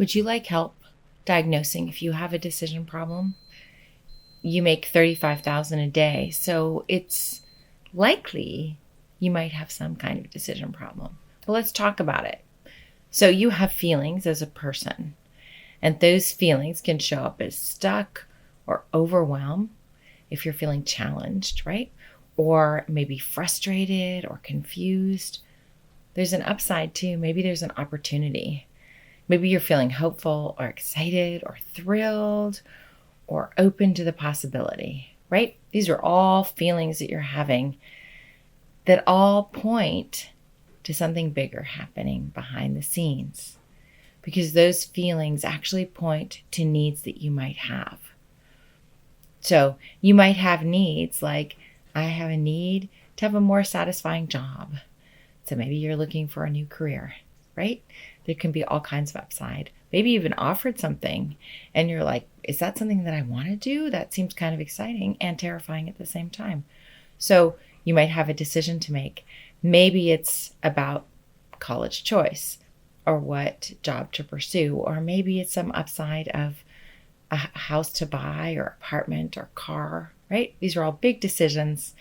Would you like help diagnosing if you have a decision problem? You make 35,000 a day, so it's likely you might have some kind of decision problem. Well, let's talk about it. So you have feelings as a person, and those feelings can show up as stuck or overwhelmed if you're feeling challenged, right? Or maybe frustrated or confused. There's an upside too. Maybe there's an opportunity. Maybe you're feeling hopeful or excited or thrilled or open to the possibility, right? These are all feelings that you're having that all point to something bigger happening behind the scenes, because those feelings actually point to needs that you might have. So you might have needs like, I have a need to have a more satisfying job. So maybe you're looking for a new career, right? There can be all kinds of upside. Maybe you've been offered something and you're like, is that something that I want to do? That seems kind of exciting and terrifying at the same time. So you might have a decision to make. Maybe it's about college choice or what job to pursue, or maybe it's some upside of a house to buy or apartment or car, right? These are all big decisions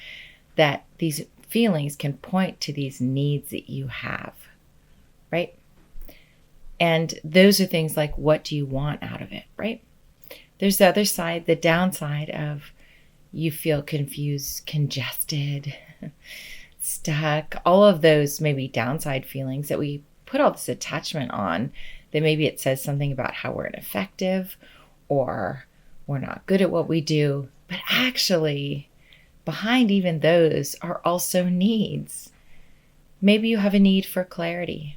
that these feelings can point to these needs that you have, right? And those are things like, what do you want out of it, right? There's the other side, the downside of you feel confused, congested, stuck, all of those maybe downside feelings that we put all this attachment on, that maybe it says something about how we're ineffective or we're not good at what we do. But actually, behind even those are also needs. Maybe you have a need for clarity.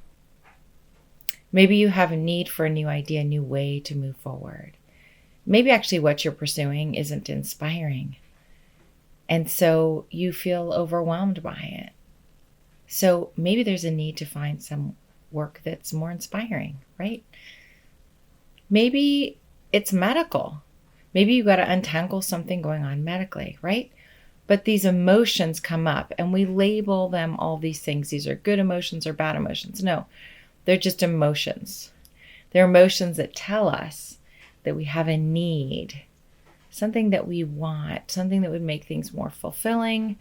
Maybe you have a need for a new idea, a new way to move forward. Maybe actually what you're pursuing isn't inspiring. And so you feel overwhelmed by it. So maybe there's a need to find some work that's more inspiring, right? Maybe it's medical. Maybe you got to untangle something going on medically, right? But these emotions come up and we label them all these things. These are good emotions or bad emotions. No, they're just emotions. They're emotions that tell us that we have a need, something that we want, something that would make things more fulfilling,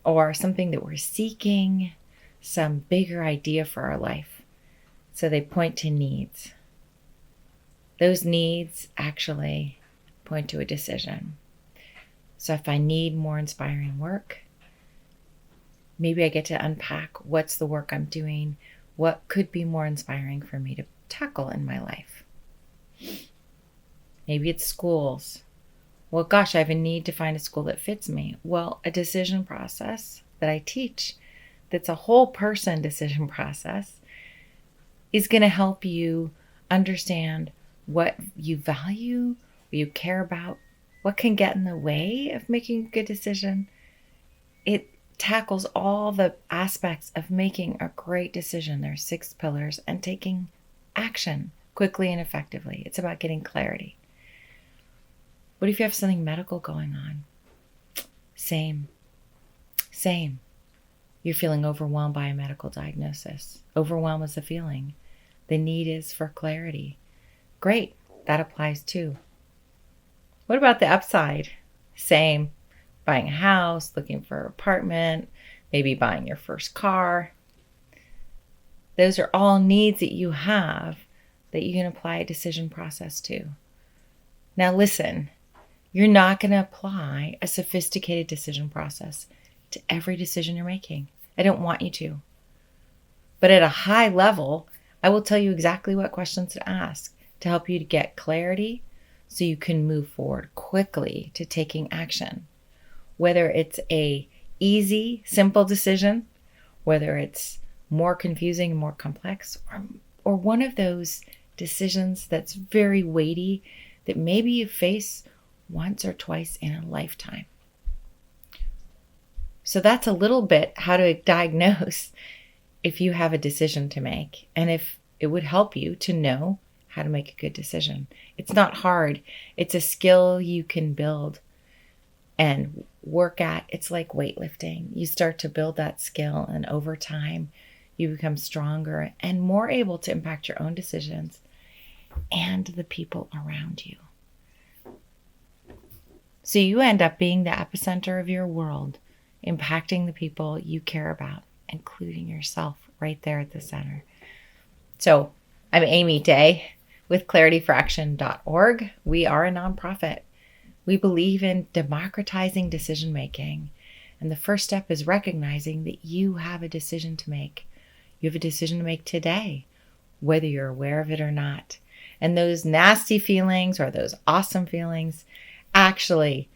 or something that we're seeking, some bigger idea for our life. So they point to needs. Those needs actually point to a decision. So if I need more inspiring work, maybe I get to unpack what's the work I'm doing, what could be more inspiring for me to tackle in my life. Maybe it's schools. Well, gosh, I have a need to find a school that fits me. Well, a decision process that I teach, that's a whole person decision process, is going to help you understand what you value, what you care about, what can get in the way of making a good decision. It tackles all the aspects of making a great decision. There are 6 pillars, and taking action quickly and effectively. It's about getting clarity. What if you have something medical going on? Same. You're feeling overwhelmed by a medical diagnosis. Overwhelm is a feeling. The need is for clarity. Great, that applies too. What about the upside? Same. Buying a house, looking for an apartment, maybe buying your first car. Those are all needs that you have that you can apply a decision process to. Now listen, you're not going to apply a sophisticated decision process to every decision you're making. I don't want you to. But at a high level, I will tell you exactly what questions to ask to help you to get clarity so you can move forward quickly to taking action. Whether it's a easy, simple decision, whether it's more confusing and more complex, or one of those decisions that's very weighty that maybe you face once or twice in a lifetime. So that's a little bit how to diagnose if you have a decision to make, and if it would help you to know how to make a good decision. It's not hard. It's a skill you can build and work at. It's like weightlifting. You start to build that skill, and over time, you become stronger and more able to impact your own decisions and the people around you. So you end up being the epicenter of your world, impacting the people you care about, including yourself right there at the center. So I'm Amy Day with clarityforaction.org. We are a nonprofit. We believe in democratizing decision making. And the first step is recognizing that you have a decision to make. You have a decision to make today, whether you're aware of it or not. And those nasty feelings or those awesome feelings actually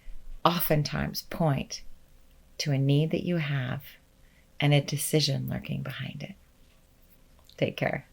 oftentimes point to a need that you have and a decision lurking behind it. Take care.